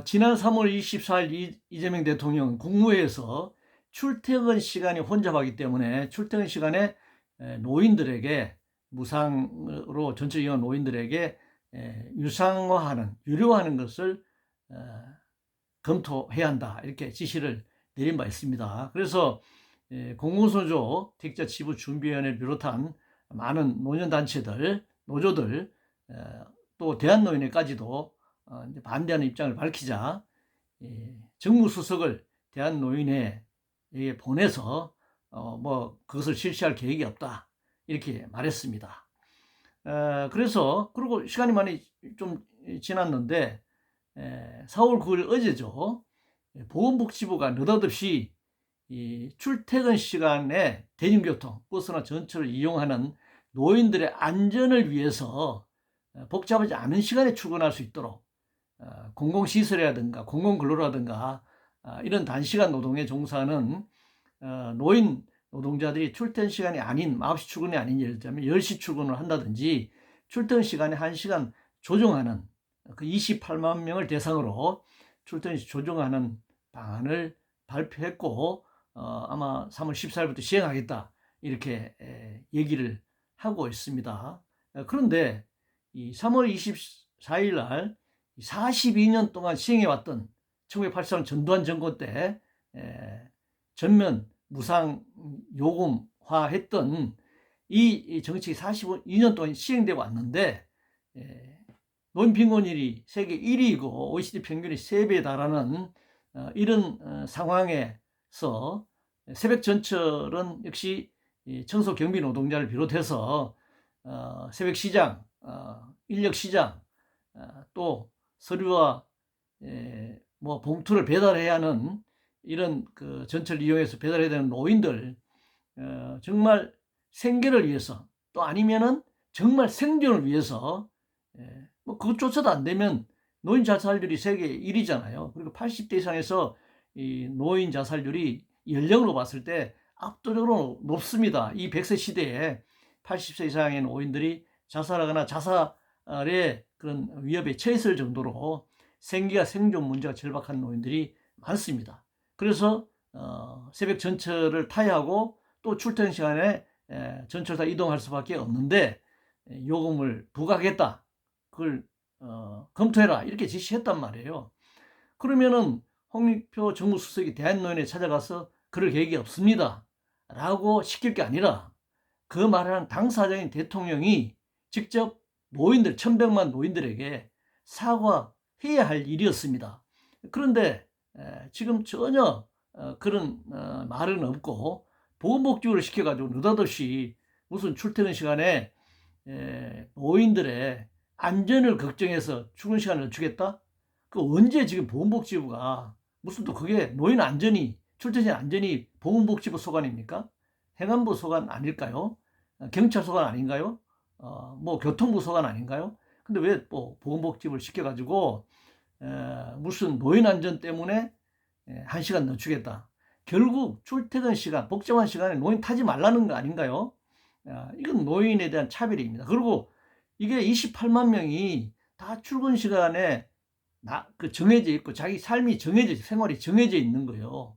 지난 3월 24일 이재명 대통령 국무회에서 출퇴근 시간이 혼잡하기 때문에 출퇴근 시간에 노인들에게 무상으로 전철 이용 노인들에게 유료화하는 것을 검토해야 한다, 이렇게 지시를 내린 바 있습니다. 그래서 공공소조 택자 지부 준비위원회를 비롯한 많은 노년단체들, 노조들, 또 대한노인회까지도 반대하는 입장을 밝히자 정무수석을 대한노인회에 보내서 그것을 실시할 계획이 없다, 이렇게 말했습니다. 그리고 시간이 많이 좀 지났는데 4월 9일 어제죠. 보건복지부가 느닷없이 이 출퇴근 시간에 대중교통, 버스나 전철을 이용하는 노인들의 안전을 위해서 복잡하지 않은 시간에 출근할 수 있도록 공공시설이라든가 공공근로라든가 이런 단시간 노동에 종사하는 노인 노동자들이 출퇴근 시간이 아닌 9시 출근이 아닌, 예를 들면 10시 출근을 한다든지 출퇴근 시간에 1시간 조정하는, 그 28만 명을 대상으로 출퇴근 조정하는 방안을 발표했고 아마 3월 14일부터 시행하겠다, 이렇게 얘기를 하고 있습니다. 그런데 이 3월 24일 날 42년 동안 시행해왔던 1983년 전두환 정권 때 전면 무상 요금화했던 이 정책이 42년 동안 시행되고 왔는데 노인 빈곤율이 세계 1위이고 OECD 평균이 3배에 달하는 이런 상황에서 새벽 전철은 역시 청소 경비 노동자를 비롯해서 새벽 시장, 인력 시장, 또 서류와 봉투를 배달해야 하는 이런 그 전철 이용해서 배달해야 되는 노인들, 정말 생계를 위해서, 또 아니면은 정말 생존을 위해서 그것조차도 안 되면 노인 자살률이 세계 1위잖아요. 그리고 80대 이상에서 이 노인 자살률이 연령으로 봤을 때 압도적으로 높습니다. 이 100세 시대에 80세 이상의 노인들이 자살하거나 자살의 그런 위협에 처했을 정도로 생계와 생존 문제가 절박한 노인들이 많습니다. 그래서 새벽 전철을 타야 하고 또 출퇴근 시간에 전철 타 이동할 수밖에 없는데 요금을 부과하겠다, 그걸 검토해라, 이렇게 지시했단 말이에요. 그러면은 홍익표 정무수석이 대한노인에 찾아가서 그럴 계획이 없습니다 라고 시킬 게 아니라 그 말하는 당사자인 대통령이 직접 노인들, 1100만 노인들에게 사과해야 할 일이었습니다. 그런데 지금 전혀 그런 말은 없고 보건복지부를 시켜가지고 느닷없이 무슨 출퇴근 시간에 노인들의 안전을 걱정해서 출근 시간을 늦추겠다? 그 언제 지금 보건복지부가 무슨 또 그게 노인 안전이, 출퇴근 시간 안전이 보건복지부 소관입니까? 행안부 소관 아닐까요? 경찰 소관 아닌가요? 교통부 소관 아닌가요? 근데 왜 보건복지부를 시켜가지고 무슨 노인 안전 때문에 1시간 늦추겠다. 결국 출퇴근 시간, 복잡한 시간에 노인 타지 말라는 거 아닌가요? 이건 노인에 대한 차별입니다. 그리고 이게 28만 명이 다 출근 시간에 정해져 있고 자기 삶이 생활이 정해져 있는 거예요.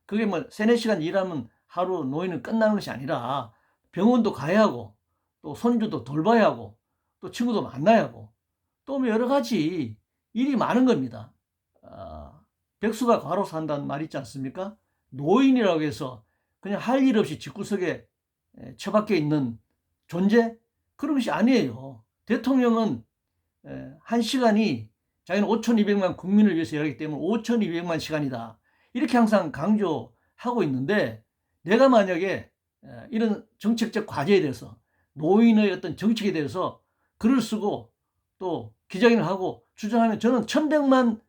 그게 3, 4시간 일하면 하루 노인은 끝나는 것이 아니라 병원도 가야 하고 또 손주도 돌봐야 하고 또 친구도 만나야 하고 또 여러 가지 일이 많은 겁니다. 백수가 과로사 한다는 말 있지 않습니까? 노인이라고 해서 그냥 할 일 없이 집구석에 처박혀 있는 존재? 그런 것이 아니에요. 대통령은 1시간이 자기는 5,200만 국민을 위해서 일하기 때문에 5,200만 시간이다, 이렇게 항상 강조하고 있는데, 내가 만약에 이런 정책적 과제에 대해서, 노인의 어떤 정책에 대해서 글을 쓰고 또 기자회견을 하고 주장하면 저는 1,100만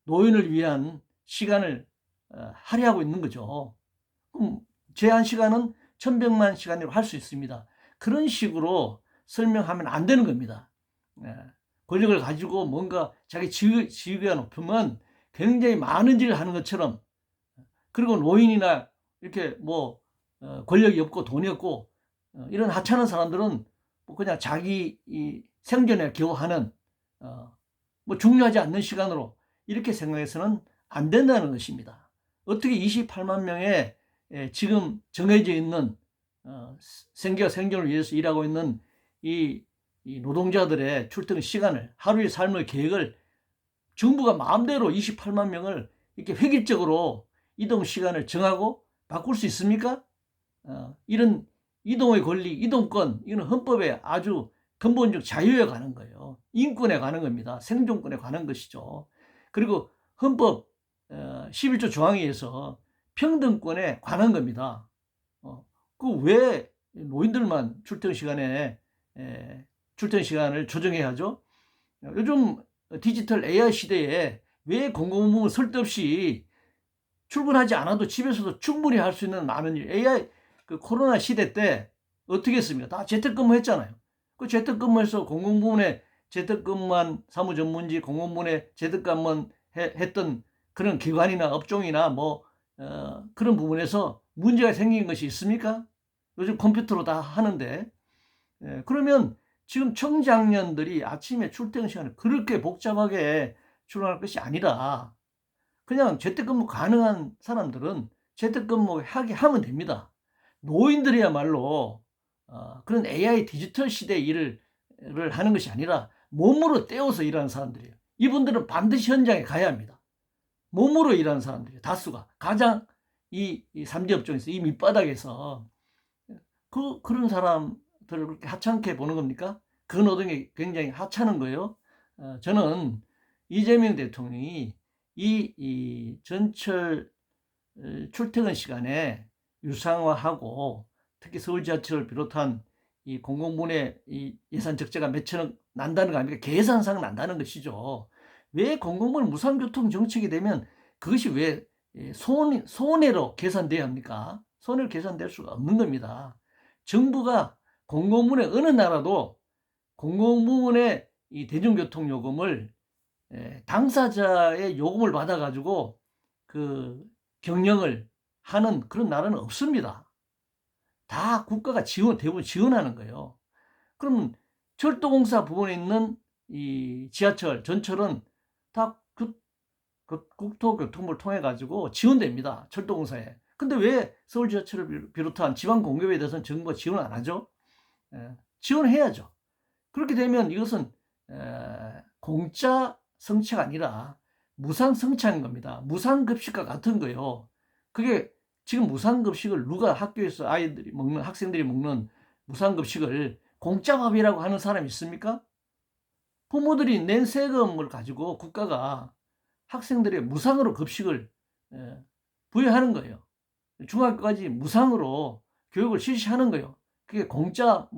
노인을 위한 시간을 할애하고 있는 거죠. 그럼 제 한 시간은 1,100만 시간으로 할 수 있습니다. 그런 식으로 설명하면 안 되는 겁니다. 권력을 가지고 뭔가 자기 지위가 높으면 굉장히 많은 일을 하는 것처럼, 그리고 노인이나 이렇게 권력이 없고 돈이 없고 이런 하찮은 사람들은 그냥 자기 이 생존에 겨우 하는 뭐 중요하지 않는 시간으로 이렇게 생각해서는 안 된다는 것입니다. 어떻게 28만 명의 지금 정해져 있는 생계와 생존을 위해서 일하고 있는 이 노동자들의 출퇴근 시간을, 하루의 삶의 계획을 정부가 마음대로 28만 명을 이렇게 획일적으로 이동 시간을 정하고 바꿀 수 있습니까? 이런 이동의 권리, 이동권, 이건 헌법에 아주 근본적 자유에 관한 거예요. 인권에 관한 겁니다. 생존권에 관한 것이죠. 그리고 헌법 11조 조항에 의해서 평등권에 관한 겁니다. 그 왜 노인들만 출퇴근 시간을 조정해야 하죠? 요즘 디지털 AI 시대에 왜 공공부문 쓸데없이 출근하지 않아도 집에서도 충분히 할 수 있는 많은 일, AI 그 코로나 시대 때 어떻게 했습니까? 다 재택근무 했잖아요. 그 재택근무해서 공공부문에 재택근무한 사무전문직, 공공부문에 재택근무만 했던 그런 기관이나 업종이나 그런 부분에서 문제가 생긴 것이 있습니까? 요즘 컴퓨터로 다 하는데. 그러면 지금 청장년들이 아침에 출퇴근 시간을 그렇게 복잡하게 출근할 것이 아니라 그냥 재택근무 가능한 사람들은 재택근무하게 하면 됩니다. 노인들이야말로 그런 AI 디지털 시대 일을 하는 것이 아니라 몸으로 떼어서 일하는 사람들이에요. 이분들은 반드시 현장에 가야 합니다. 몸으로 일하는 사람들이에요. 다수가. 가장 이 3대 업종에서 이 밑바닥에서 그런 사람들을 그렇게 하찮게 보는 겁니까? 그 노동이 굉장히 하찮은 거예요. 저는 이재명 대통령이 이 전철 출퇴근 시간에 유상화하고 특히 서울 지하철을 비롯한 이 공공부문의 이 예산 적자가 몇천억 난다는 거 아닙니까? 계산상 난다는 것이죠. 왜 공공부문 무상교통 정책이 되면 그것이 왜 손해로 계산돼야 합니까? 손해로 계산될 수가 없는 겁니다. 정부가 공공부문의 어느 나라도 공공부문의 이 대중교통 요금을 당사자의 요금을 받아가지고 그 경영을 하는 그런 나라는 없습니다. 다 국가가 대부분 지원하는 거예요. 그럼 철도공사 부분에 있는 이 지하철, 전철은 다 국토교통부를 통해 가지고 지원됩니다. 철도공사에. 근데 왜 서울 지하철을 비롯한 지방 공급에 대해서는 정부가 지원 안 하죠? 지원해야죠. 그렇게 되면 이것은 공짜 성취가 아니라 무상 성취한 겁니다. 무상급식과 같은 거예요. 그게 지금 무상급식을 누가 학교에서 학생들이 먹는 무상급식을 공짜밥이라고 하는 사람이 있습니까? 부모들이 낸 세금을 가지고 국가가 학생들의 무상으로 급식을 부여하는 거예요. 중학교까지 무상으로 교육을 실시하는 거예요. 그게 공짜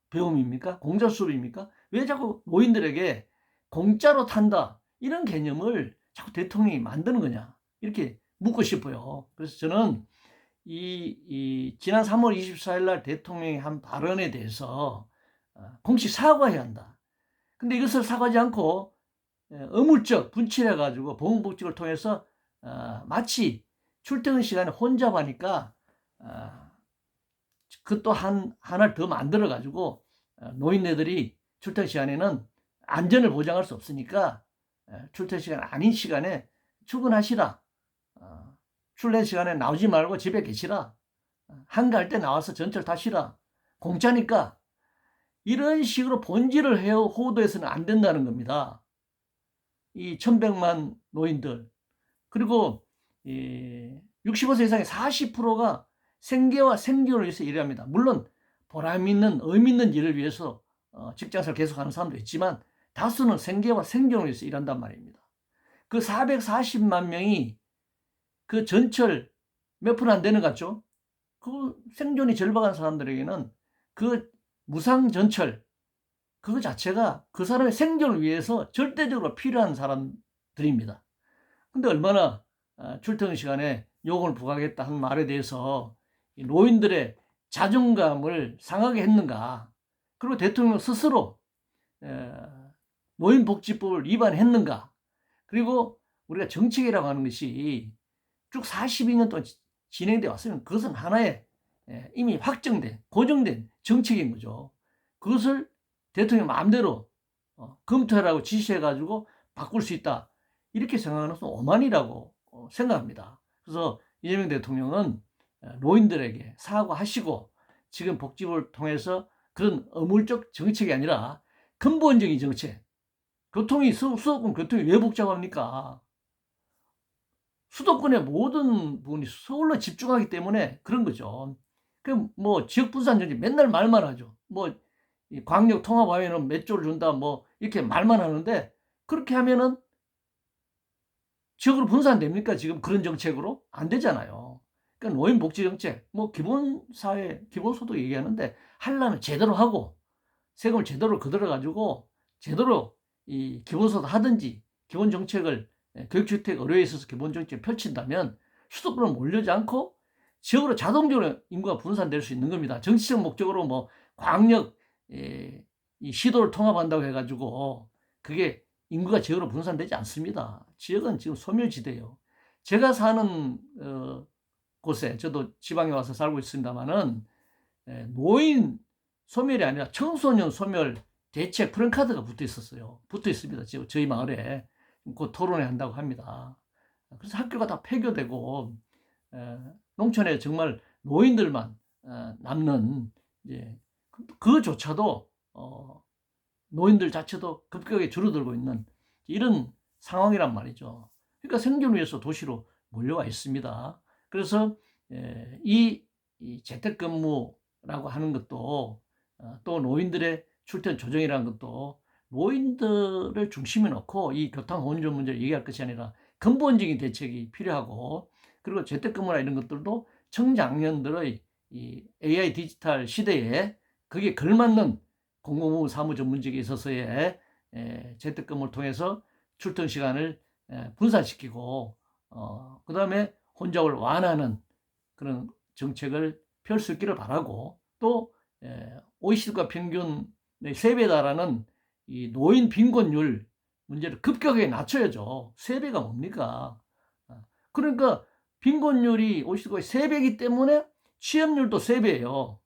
배움입니까? 공짜 수업입니까? 왜 자꾸 노인들에게 공짜로 탄다 이런 개념을 자꾸 대통령이 만드는 거냐 이렇게 묻고 싶어요. 그래서 저는 지난 3월 24일 날 대통령이 한 발언에 대해서 공식 사과해야 한다. 근데 이것을 사과하지 않고 어물쩍 분칠해 가지고 보건복지를 통해서 마치 출퇴근 시간에 혼자 가니까 그것도 하나를 더 만들어 가지고 노인네들이 출퇴근 시간에는 안전을 보장할 수 없으니까 출퇴근 시간 아닌 시간에 출근하시라. 출퇴근 시간에 나오지 말고 집에 계시라. 한가할 때 나와서 전철 타시라. 공짜니까. 이런 식으로 본질을 호도해서는 안 된다는 겁니다. 이 1100만 노인들. 그리고 65세 이상의 40%가 생계와 생존을 위해서 일합니다. 물론 보람 있는 의미 있는 일을 위해서 직장생활 계속하는 사람도 있지만 다수는 생계와 생존을 위해서 일한단 말입니다. 그 440만 명이 그 전철 몇 푼 안 되는 것 같죠? 그 생존이 절박한 사람들에게는 그 무상 전철 그거 자체가 그 사람의 생존을 위해서 절대적으로 필요한 사람들입니다. 근데 얼마나 출퇴근 시간에 요금을 부과하겠다 한 말에 대해서 노인들의 자존감을 상하게 했는가? 그리고 대통령 스스로 노인복지법을 위반했는가? 그리고 우리가 정책이라고 하는 것이 쭉 42년 동안 진행되어 왔으면 그것은 하나의 이미 확정된 고정된 정책인 거죠. 그것을 대통령 마음대로 검토하라고 지시해가지고 바꿀 수 있다. 이렇게 생각하는 것은 오만이라고 생각합니다. 그래서 이재명 대통령은 노인들에게 사과하시고 지금 복지부를 통해서 그런 어물적 정책이 아니라 근본적인 정책, 수도권 교통이 왜 복잡합니까? 수도권의 모든 부분이 서울로 집중하기 때문에 그런 거죠. 그 뭐 지역 분산 정책 맨날 말만 하죠. 뭐 광역 통합하면은 몇 조를 준다 뭐 이렇게 말만 하는데 그렇게 하면은 지역으로 분산됩니까? 지금 그런 정책으로? 안 되잖아요. 그러니까 노인복지 정책, 뭐 기본사회, 기본소득 얘기하는데 하려면 제대로 하고 세금을 제대로 걷어가지고 제대로 이 기본소득 하든지 기본 정책을 교육주택 의료에 있어서 기본 정책을 펼친다면 수도권으로 몰려지 않고 지역으로 자동적으로 인구가 분산될 수 있는 겁니다. 정치적 목적으로 뭐 광역 이 시도를 통합한다고 해가지고 그게 인구가 지역으로 분산되지 않습니다. 지역은 지금 소멸지대예요. 제가 사는 곳에 저도 지방에 와서 살고 있습니다만은 노인 소멸이 아니라 청소년 소멸 대책 프랜카드가 붙어 있었어요. 붙어 있습니다. 지금 저희 마을에 곧 토론회 한다고 합니다. 그래서 학교가 다 폐교되고 농촌에 정말 노인들만 남는 이제 그조차도 노인들 자체도 급격하게 줄어들고 있는 이런 상황이란 말이죠. 그러니까 생존을 위해서 도시로 몰려와 있습니다. 그래서 이 재택근무라고 하는 것도 또 노인들의 출퇴근 조정이라는 것도 노인들을 중심에 놓고 이 교통혼전 문제를 얘기할 것이 아니라 근본적인 대책이 필요하고 그리고 재택근무나 이런 것들도 청장년들의 이 AI 디지털 시대에 그게 걸맞는 공공부문 사무 전문직에 있어서의 재택근무를 통해서 출퇴근 시간을 분산시키고 그 다음에 혼잡을 완화하는 그런 정책을 펼 수 있기를 바라고 또 OECD가 평균 3배 달하는 이 노인 빈곤율 문제를 급격하게 낮춰야죠. 3배가 뭡니까? 그러니까 빈곤율이 OECD가 3배이기 때문에 취업률도 3배예요.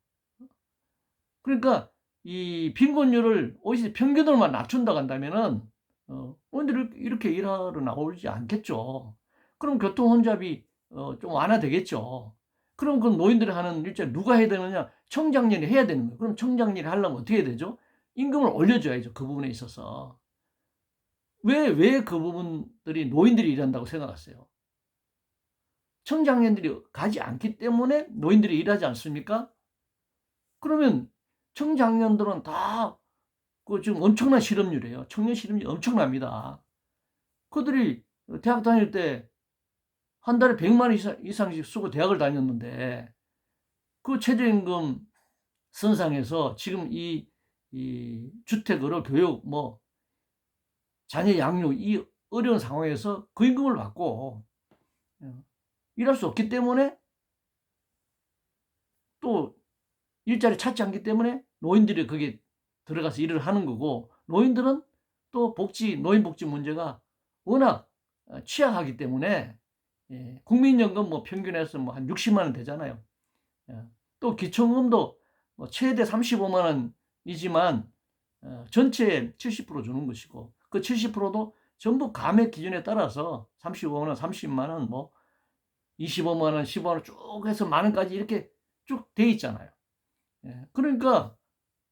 그러니까 이 빈곤율을 OECD 평균으로만 낮춘다고 한다면은 오늘 이렇게 일하러 나오지 않겠죠. 그럼 교통 혼잡이 좀 완화되겠죠. 그럼 그 노인들이 하는 일자리 누가 해야 되느냐? 청장년이 해야 되는 거예요. 그럼 청장년이 하려면 어떻게 해야 되죠? 임금을 올려줘야죠. 그 부분에 있어서. 왜 그 부분들이 노인들이 일한다고 생각하세요? 청장년들이 가지 않기 때문에 노인들이 일하지 않습니까? 그러면 청장년들은 다 그 지금 엄청난 실업률이에요. 청년 실업률이 엄청납니다. 그들이 대학 다닐 때 한 달에 100만 원 이상씩 쓰고 대학을 다녔는데 그 최저임금 선상에서 지금 이 주택으로 교육 뭐 자녀 양육 이 어려운 상황에서 그 임금을 받고 일할 수 없기 때문에 또 일자리 찾지 않기 때문에 노인들이 거기에 들어가서 일을 하는 거고 노인들은 또 노인 복지 문제가 워낙 취약하기 때문에 국민연금 뭐 평균해서 뭐 한 60만 원 되잖아요. 또 기초금도 뭐 최대 35만 원이지만 전체의 70% 주는 것이고 그 70%도 전부 감액 기준에 따라서 35만 원, 30만 원, 뭐 25만 원, 15만 원 쭉 해서 만 원까지 이렇게 쭉 돼 있잖아요. 그러니까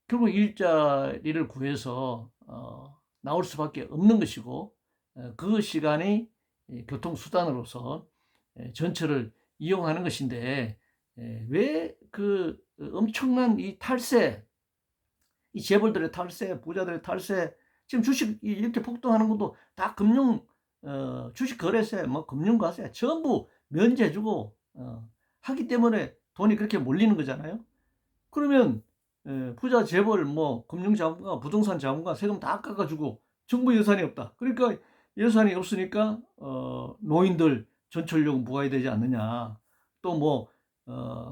결국 일자리를 구해서 나올 수밖에 없는 것이고 그 시간이 교통수단으로서 전철을 이용하는 것인데 왜 그 엄청난 이 탈세, 이 재벌들의 탈세, 부자들의 탈세, 지금 주식 이렇게 폭등하는 것도 다 주식 거래세, 뭐 금융과세 전부 면제해주고 하기 때문에 돈이 그렇게 몰리는 거잖아요. 그러면 부자 재벌 뭐 금융자본가 부동산 자본가 세금 다 깎아주고 정부 예산이 없다. 그러니까 예산이 없으니까 노인들 전철요금 부과해야 되지 않느냐. 또 뭐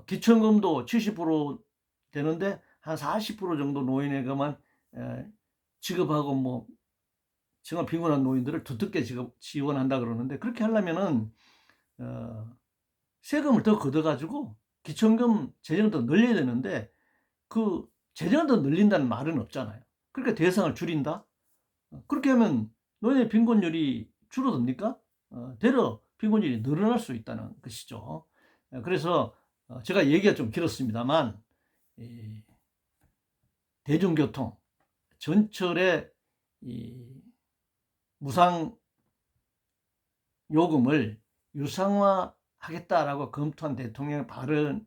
기초임금도 70% 되는데 한 40% 정도 노인에게만 지급하고 뭐 정말 빈곤한 노인들을 두텁게 지원한다 그러는데 그렇게 하려면은 세금을 더 걷어가지고 기초임금 재정을 더 늘려야 되는데 그 재정을 더 늘린다는 말은 없잖아요. 그러니까 대상을 줄인다? 그렇게 하면 노인의 빈곤율이 줄어듭니까? 되려 빈곤율이 늘어날 수 있다는 것이죠. 그래서 제가 얘기가 좀 길었습니다만 대중교통 전철의 무상 요금을 유상화하겠다라고 검토한 대통령 발언의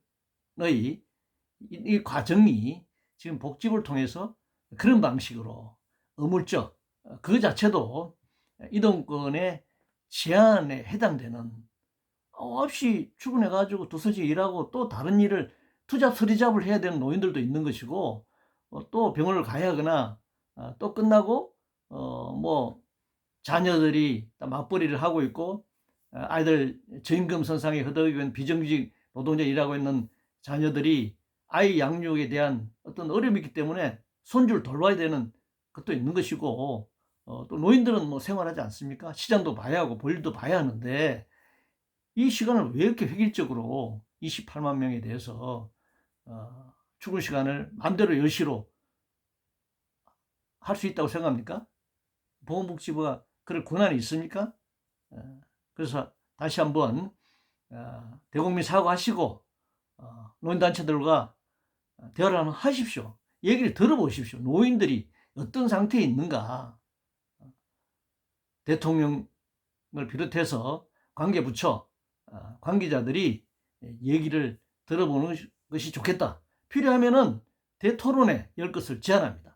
이 과정이 지금 복지부를 통해서 그런 방식으로 어물쩍 그 자체도 이동권의 제한에 해당되는 없이 출근해가지고 두서지 일하고 또 다른 일을 투잡 서리잡을 해야 되는 노인들도 있는 것이고 또 병원을 가야 하거나 또 끝나고 뭐 자녀들이 맞벌이를 하고 있고 아이들 저임금 선상에 허덕이는 비정규직 노동자 일하고 있는 자녀들이 아이 양육에 대한 어떤 어려움이 있기 때문에 손주를 돌봐야 되는 것도 있는 것이고 또 노인들은 뭐 생활하지 않습니까? 시장도 봐야 하고 볼일도 봐야 하는데 이 시간을 왜 이렇게 획일적으로 28만 명에 대해서 출근 시간을 마음대로 10시로 할 수 있다고 생각합니까? 보건복지부가 그럴 권한이 있습니까? 그래서 다시 한번 대국민 사과하시고 노인단체들과 대화를 한번 하십시오. 얘기를 들어보십시오. 노인들이 어떤 상태에 있는가. 대통령을 비롯해서 관계부처, 관계자들이 얘기를 들어보는 것이 좋겠다. 필요하면은 대토론회 열 것을 제안합니다.